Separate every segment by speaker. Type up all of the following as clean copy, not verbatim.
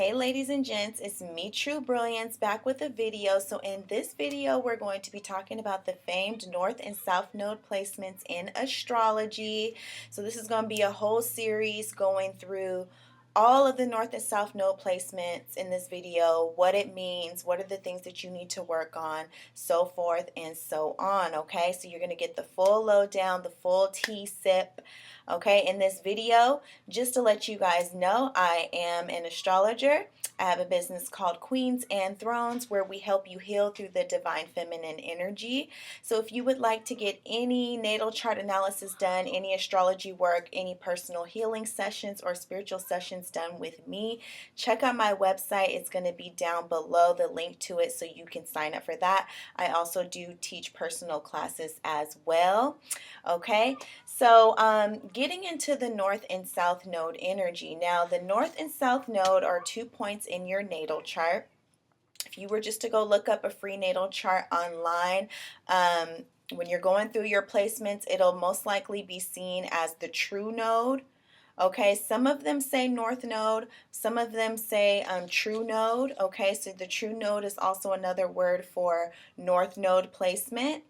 Speaker 1: Hey ladies and gents, it's me, True Brilliance, back with a video. So in this video, we're going to be talking about the famed North and South Node placements in astrology. So this is going to be a whole series going through all of the North and South Node placements in this video, what it means, what are the things that you need to work on, so forth and so on, okay? So you're going to get the full lowdown, the full tea sip, okay, in this video. Just to let you guys know, I am an astrologer. I have a business called Queens and Thrones where we help you heal through the divine feminine energy. So if you would like to get any natal chart analysis done, any astrology work, any personal healing sessions or spiritual sessions done with me, check out my website. It's going to be down below, the link to it, so you can sign up for that. I also do teach personal classes as well. Okay, so getting into the North and South Node energy. Now, the North and South Node are 2 points in your natal chart. If you were just to go look up a free natal chart online, when you're going through your placements, it'll most likely be seen as the true node. Okay, some of them say North Node, some of them say True Node. Okay, so the True Node is also another word for North Node placement.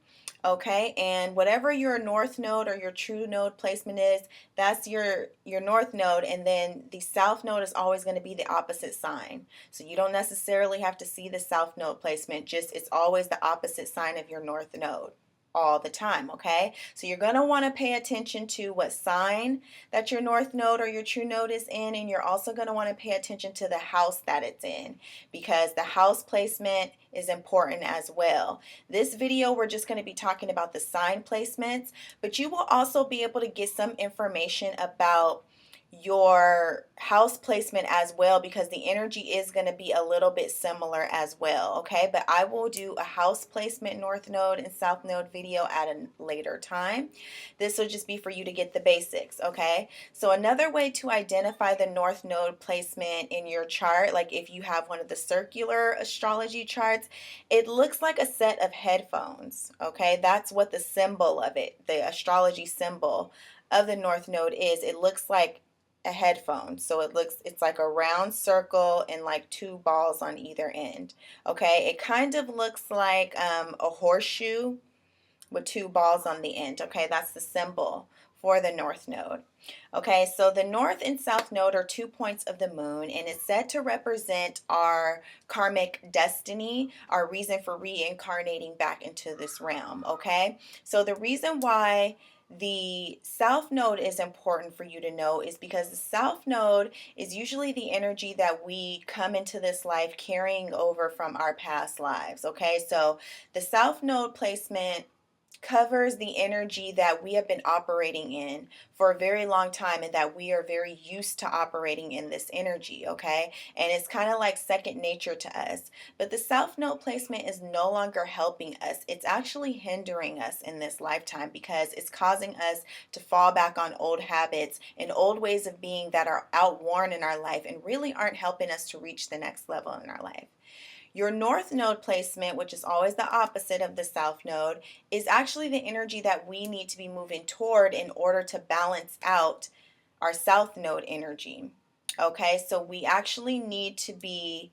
Speaker 1: Okay, and whatever your North Node or your True Node placement is, that's your North Node, and then the South Node is always going to be the opposite sign. So you don't necessarily have to see the South Node placement, just it's always the opposite sign of your North Node all the time, okay? So you're going to want to pay attention to what sign that your North Node or your True Node is in, and you're also going to want to pay attention to the house that it's in, because the house placement is important as well. This video, we're just going to be talking about the sign placements, but you will also be able to get some information about your house placement as well, because the energy is going to be a little bit similar as well, okay? But I will do a house placement North Node and South Node video at a later time. This will just be for you to get the basics, okay? So another way to identify the North Node placement in your chart, like if you have one of the circular astrology charts, it looks like a set of headphones, okay? That's what the symbol of it, the astrology symbol of the North Node is. It looks like a headphone. So it's like a round circle and like two balls on either end. Okay, it kind of looks like a horseshoe with two balls on the end. Okay, that's the symbol for the North Node. Okay, so the North and South Node are 2 points of the moon, and it's said to represent our karmic destiny, our reason for reincarnating back into this realm. Okay, so the reason why the South Node is important for you to know is because the South Node is usually the energy that we come into this life carrying over from our past lives. Okay, so the South Node placement covers the energy that we have been operating in for a very long time, and that we are very used to operating in this energy, okay? And it's kind of like second nature to us. But the South Node placement is no longer helping us. It's actually hindering us in this lifetime, because it's causing us to fall back on old habits and old ways of being that are outworn in our life and really aren't helping us to reach the next level in our life. Your North Node placement, which is always the opposite of the South Node, is actually the energy that we need to be moving toward in order to balance out our South Node energy. Okay, so we actually need to be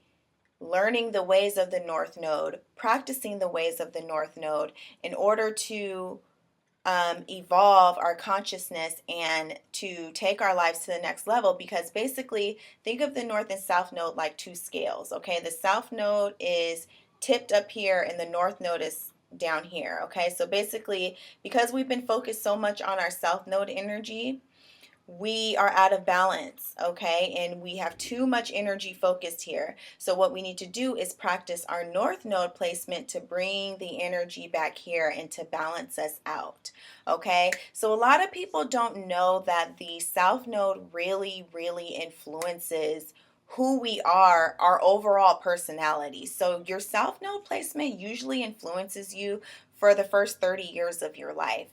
Speaker 1: learning the ways of the North Node, practicing the ways of the North Node in order to evolve our consciousness and to take our lives to the next level. Because basically, think of the North and South Node like two scales, okay? The South Node is tipped up here and the North Node is down here, okay? So basically, because we've been focused so much on our South Node energy, we are out of balance, okay? And we have too much energy focused here. So what we need to do is practice our North Node placement to bring the energy back here and to balance us out, okay? So a lot of people don't know that the South Node really, really influences who we are, our overall personality. So your South Node placement usually influences you for the first 30 years of your life.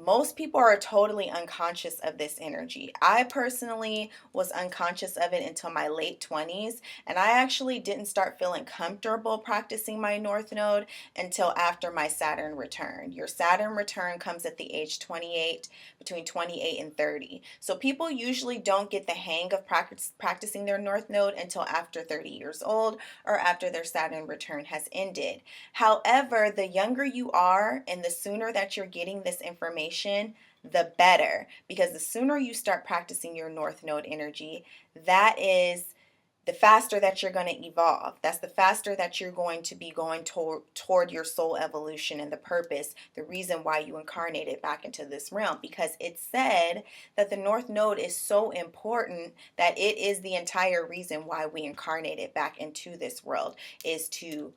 Speaker 1: Most people are totally unconscious of this energy. I personally was unconscious of it until my late 20s, and I actually didn't start feeling comfortable practicing my North Node until after my Saturn return. Your Saturn return comes at the age 28, between 28 and 30. So people usually don't get the hang of practicing their North Node until after 30 years old or after their Saturn return has ended. However, the younger you are and the sooner that you're getting this information, the better, because the sooner you start practicing your North Node energy, that is the faster that you're going to evolve. That's the faster that you're going to be going toward your soul evolution and the purpose, the reason why you incarnated back into this realm. Because it's said that the North Node is so important that it is the entire reason why we incarnated back into this world, is to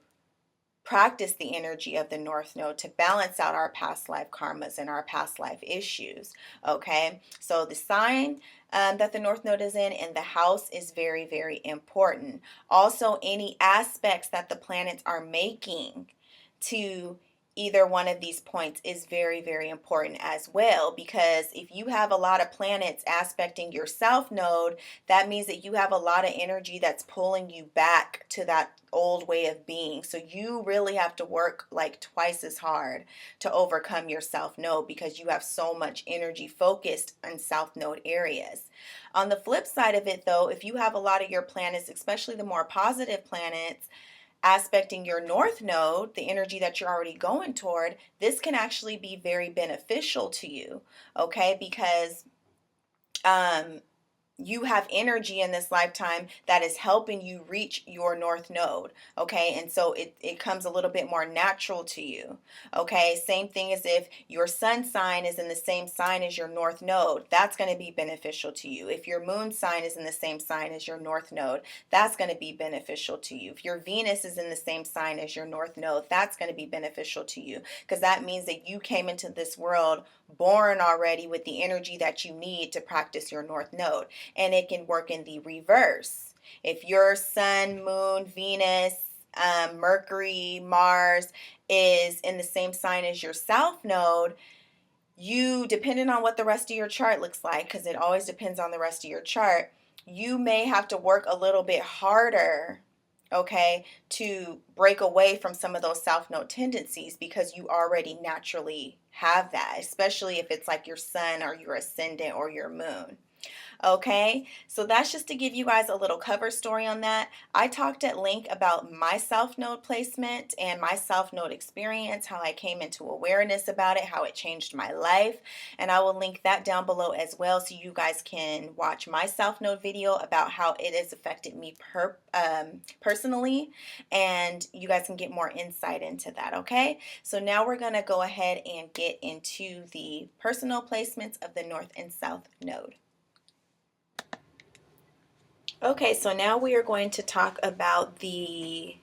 Speaker 1: practice the energy of the North Node to balance out our past life karmas and our past life issues. Okay, so the sign that the North Node is in and the house is very, very important. Also, any aspects that the planets are making to either one of these points is very, very important as well, because if you have a lot of planets aspecting your South Node, that means that you have a lot of energy that's pulling you back to that old way of being. So you really have to work like twice as hard to overcome your South Node, because you have so much energy focused on South Node areas. On the flip side of it though, if you have a lot of your planets, especially the more positive planets, aspecting your North Node, the energy that you're already going toward, this can actually be very beneficial to you, okay? Because you have energy in this lifetime that is helping you reach your North Node, okay? And so it comes a little bit more natural to you, okay? Same thing as if your sun sign is in the same sign as your North Node, that's going to be beneficial to you. If your moon sign is in the same sign as your North Node, that's going to be beneficial to you. If your Venus is in the same sign as your North Node, that's going to be beneficial to you, because that means that you came into this world born already with the energy that you need to practice your North Node. And it can work in the reverse. If your sun, moon, Venus, Mercury, Mars is in the same sign as your South Node, you, depending on what the rest of your chart looks like, because it always depends on the rest of your chart, you may have to work a little bit harder, okay, to break away from some of those South Node tendencies, because you already naturally have that, especially if it's like your sun or your ascendant or your moon. Okay, so that's just to give you guys a little cover story on that. I talked at length about my South Node placement and my South Node experience, how I came into awareness about it, how it changed my life, and I will link that down below as well, so you guys can watch my South Node video about how it has affected me personally, and you guys can get more insight into that. Okay, so now we're going to go ahead and get into the personal placements of the North and South Node. Okay, so now we are going to talk about the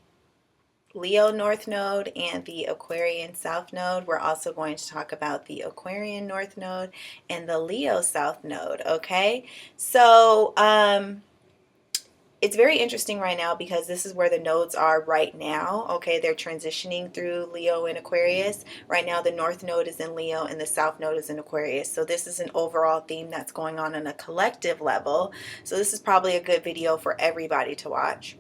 Speaker 1: Leo North Node and the Aquarian South Node. We're also going to talk about the Aquarian North Node and the Leo South Node, okay? So, it's very interesting right now because this is where the nodes are right now, okay? They're transitioning through Leo and Aquarius. Right now, the North Node is in Leo and the South Node is in Aquarius. So this is an overall theme that's going on a collective level. So this is probably a good video for everybody to watch.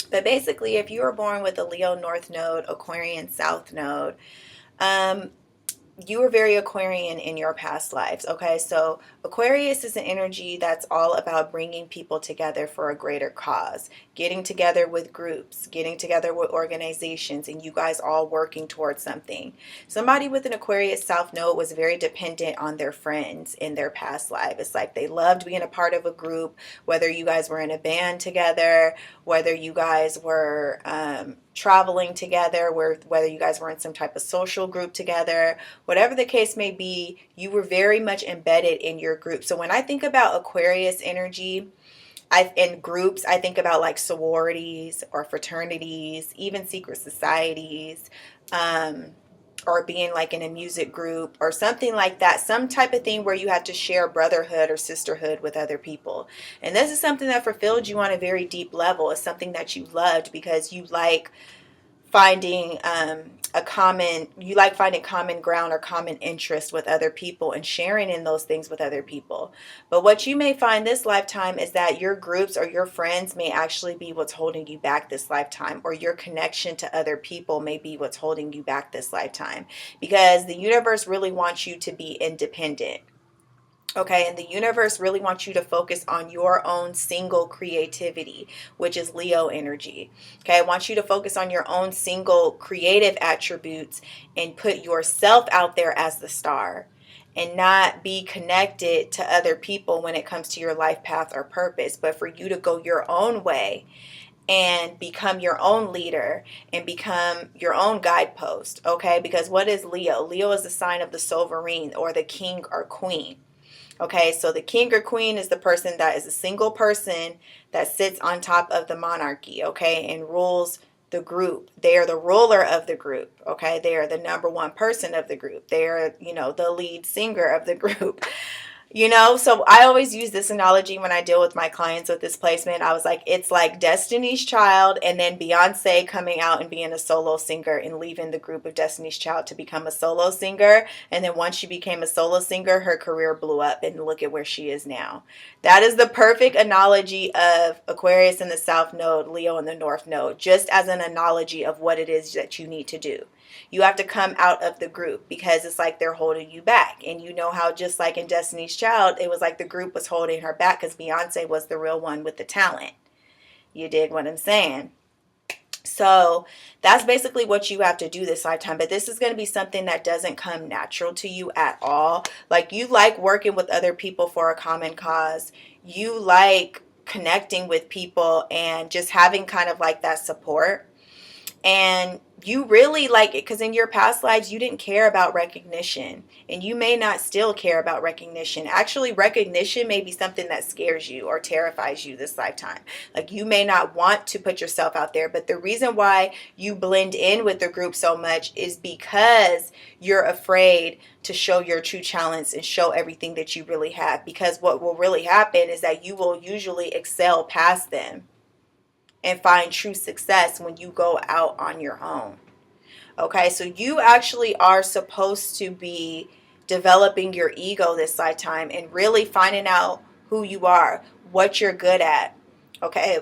Speaker 1: But basically, if you were born with a Leo North Node, Aquarian South Node, you were very Aquarian in your past lives, okay? So Aquarius is an energy that's all about bringing people together for a greater cause, getting together with groups, getting together with organizations, and you guys all working towards something. Somebody with an Aquarius South Node was very dependent on their friends in their past life. It's like they loved being a part of a group, whether you guys were in a band together, whether you guys were traveling together, whether you guys were in some type of social group together, whatever the case may be, you were very much embedded in your group. So when I think about Aquarius energy, in groups, I think about like sororities or fraternities, even secret societies, or being like in a music group or something like that, some type of thing where you have to share brotherhood or sisterhood with other people. And this is something that fulfilled you on a very deep level. It's something that you loved because you like finding you like finding common ground or common interest with other people and sharing in those things with other people. But what you may find this lifetime is that your groups or your friends may actually be what's holding you back this lifetime, or your connection to other people may be what's holding you back this lifetime, because the universe really wants you to be independent. Okay, and the universe really wants you to focus on your own single creativity, which is Leo energy. Okay, I want you to focus on your own single creative attributes and put yourself out there as the star, and not be connected to other people when it comes to your life path or purpose, but for you to go your own way and become your own leader and become your own guidepost. Okay, because what is Leo? Leo is the sign of the sovereign, or the king or queen. Okay, so the king or queen is the person that is a single person that sits on top of the monarchy, okay, and rules the group. They are the ruler of the group, okay? They are the number one person of the group. They are, the lead singer of the group. So I always use this analogy when I deal with my clients with this placement. I was like, it's like Destiny's Child and then Beyonce coming out and being a solo singer and leaving the group of Destiny's Child to become a solo singer. And then once she became a solo singer, her career blew up, and look at where she is now. That is the perfect analogy of Aquarius in the South Node, Leo in the North Node, just as an analogy of what it is that you need to do. You have to come out of the group, because it's like they're holding you back. And you know how just like in Destiny's Child, it was like the group was holding her back because Beyonce was the real one with the talent. You dig what I'm saying? So that's basically what you have to do this lifetime. But this is going to be something that doesn't come natural to you at all. Like, you like working with other people for a common cause. You like connecting with people and just having kind of like that support. And you really like it because in your past lives, you didn't care about recognition, and you may not still care about recognition. Actually, recognition may be something that scares you or terrifies you this lifetime. Like, you may not want to put yourself out there, but the reason why you blend in with the group so much is because you're afraid to show your true talents and show everything that you really have. Because what will really happen is that you will usually excel past them and find true success when you go out on your own. Okay, so you actually are supposed to be developing your ego this lifetime and really finding out who you are, what you're good at, okay,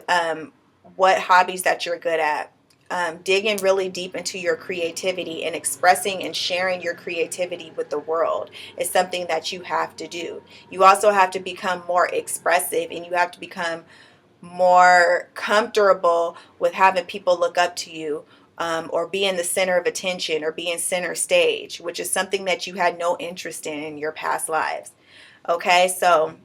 Speaker 1: what hobbies that you're good at, digging really deep into your creativity and expressing and sharing your creativity with the world is something that you have to do. You also have to become more expressive, and you have to become more comfortable with having people look up to you, or be in the center of attention, or be in center stage, which is something that you had no interest in your past lives. Okay, so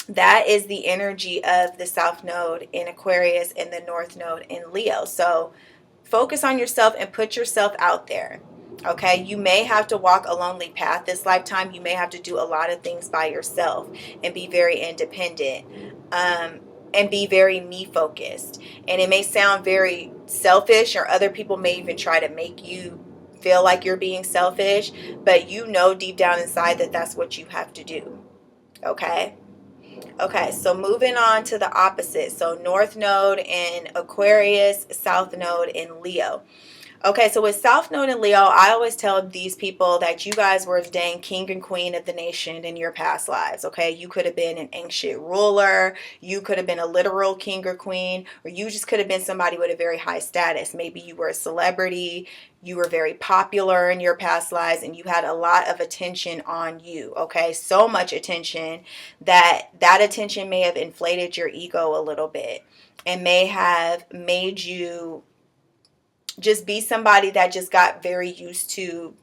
Speaker 1: that is the energy of the South Node in Aquarius and the North Node in Leo. So focus on yourself and put yourself out there. Okay, you may have to walk a lonely path this lifetime. You may have to do a lot of things by yourself and be very independent. And be very me focused. And it may sound very selfish, or other people may even try to make you feel like you're being selfish, but you know deep down inside that that's what you have to do. Okay? Okay, so moving on to the opposite. So North Node in Aquarius, South Node in Leo. Okay, so with South Node and Leo, I always tell these people that you guys were the dang king and queen of the nation in your past lives, okay? You could have been an ancient ruler, you could have been a literal king or queen, or you just could have been somebody with a very high status. Maybe you were a celebrity, you were very popular in your past lives, and you had a lot of attention on you, okay? So much attention that attention may have inflated your ego a little bit and may have made you just be somebody that just got very used to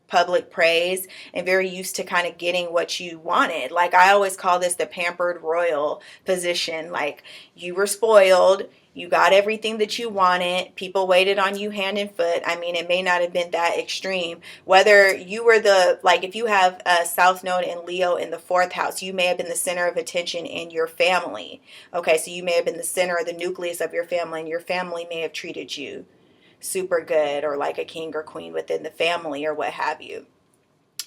Speaker 1: public praise and very used to kind of getting what you wanted. Like, I always call this the pampered royal position. Like, you were spoiled, you got everything that you wanted, people waited on you hand and foot. I mean, it may not have been that extreme. Whether you were if you have a South Node and Leo in the 4th house, you may have been the center of attention in your family. Okay, so you may have been the center of the nucleus of your family, and your family may have treated you super good, or like a king or queen within the family, or what have you.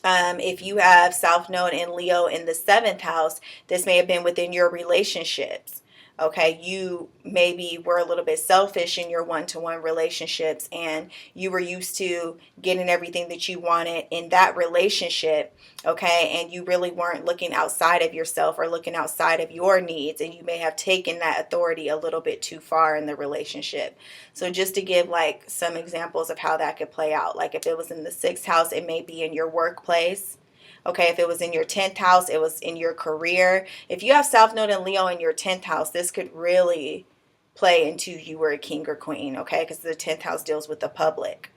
Speaker 1: If you have South Node and Leo in the 7th house, this may have been within your relationships. Okay, you maybe were a little bit selfish in your one-to-one relationships, and you were used to getting everything that you wanted in that relationship. Okay, and you really weren't looking outside of yourself or looking outside of your needs, and you may have taken that authority a little bit too far in the relationship. So just to give like some examples of how that could play out, like if it was in the sixth house, it may be in your workplace. Okay, if it was in your 10th house, it was in your career. If you have South Node and Leo in your 10th house, this could really play into you were a king or queen, okay? Because the 10th house deals with the public.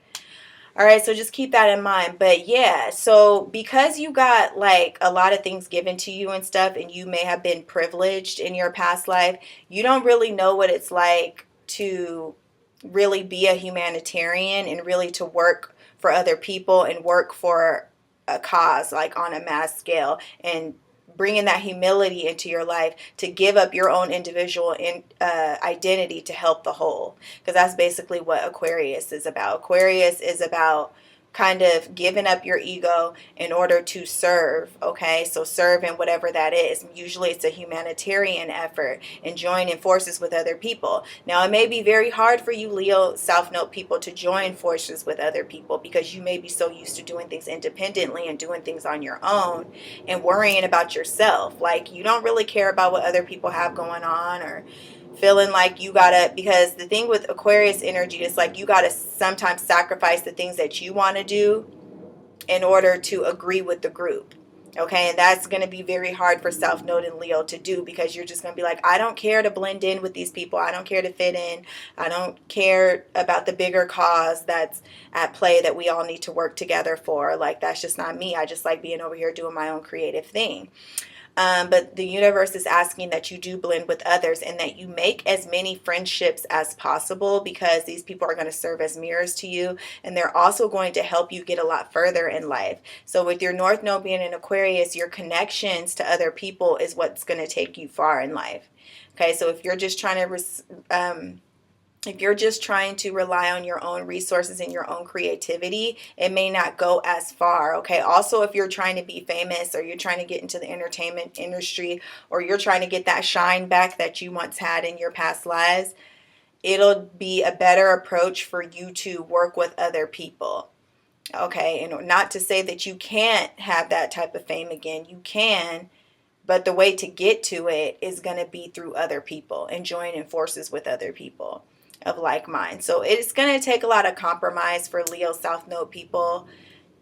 Speaker 1: All right, so just keep that in mind. But yeah, so because you got like a lot of things given to you and stuff, and you may have been privileged in your past life, you don't really know what it's like to really be a humanitarian and really to work for other people and work for a cause like on a mass scale, and bringing that humility into your life to give up your own individual identity to help the whole, because that's basically what Aquarius is about. Aquarius is about kind of giving up your ego in order to serve. Okay, so serve in whatever that is. Usually it's a humanitarian effort and joining forces with other people. Now it may be very hard for you Leo South Node people to join forces with other people, because you may be so used to doing things independently and doing things on your own and worrying about yourself. Like you don't really care about what other people have going on, or feeling like you gotta, because the thing with Aquarius energy is like you gotta sometimes sacrifice the things that you want to do in order to agree with the group. Okay, and that's going to be very hard for South Node and Leo to do, because you're just going to be like, I don't care to blend in with these people. I don't care to fit in. I don't care about the bigger cause that's at play that we all need to work together for. Like, that's just not me. I just like being over here doing my own creative thing. But the universe is asking that you do blend with others and that you make as many friendships as possible, because these people are going to serve as mirrors to you, and they're also going to help you get a lot further in life. So with your North Node being in Aquarius, your connections to other people is what's going to take you far in life. Okay, so if you're just trying to if you're just trying to rely on your own resources and your own creativity, it may not go as far. Okay. Also, if you're trying to be famous, or you're trying to get into the entertainment industry, or you're trying to get that shine back that you once had in your past lives, it'll be a better approach for you to work with other people. Okay. And not to say that you can't have that type of fame again. You can. But the way to get to it is going to be through other people and joining forces with other people of like mind. So it's going to take a lot of compromise for Leo South Node people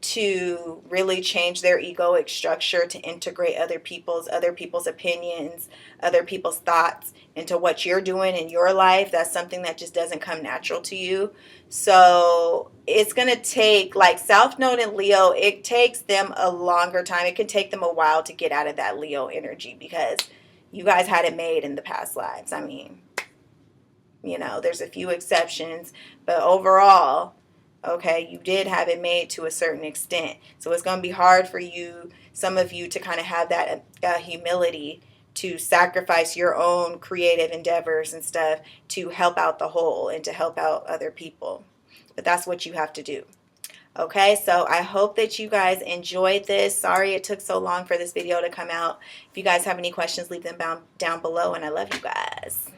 Speaker 1: to really change their egoic structure to integrate other people's opinions, other people's thoughts into what you're doing in your life. That's something that just doesn't come natural to you. So it's going to take, like South Node and Leo, it takes them a longer time. It can take them a while to get out of that Leo energy, because you guys had it made in the past lives. I mean, you know, there's a few exceptions, but overall, okay, you did have it made to a certain extent. So it's going to be hard for you, some of you, to kind of have that humility to sacrifice your own creative endeavors and stuff to help out the whole and to help out other people. But that's what you have to do. Okay, so I hope that you guys enjoyed this. Sorry it took so long for this video to come out. If you guys have any questions, leave them down below, and I love you guys.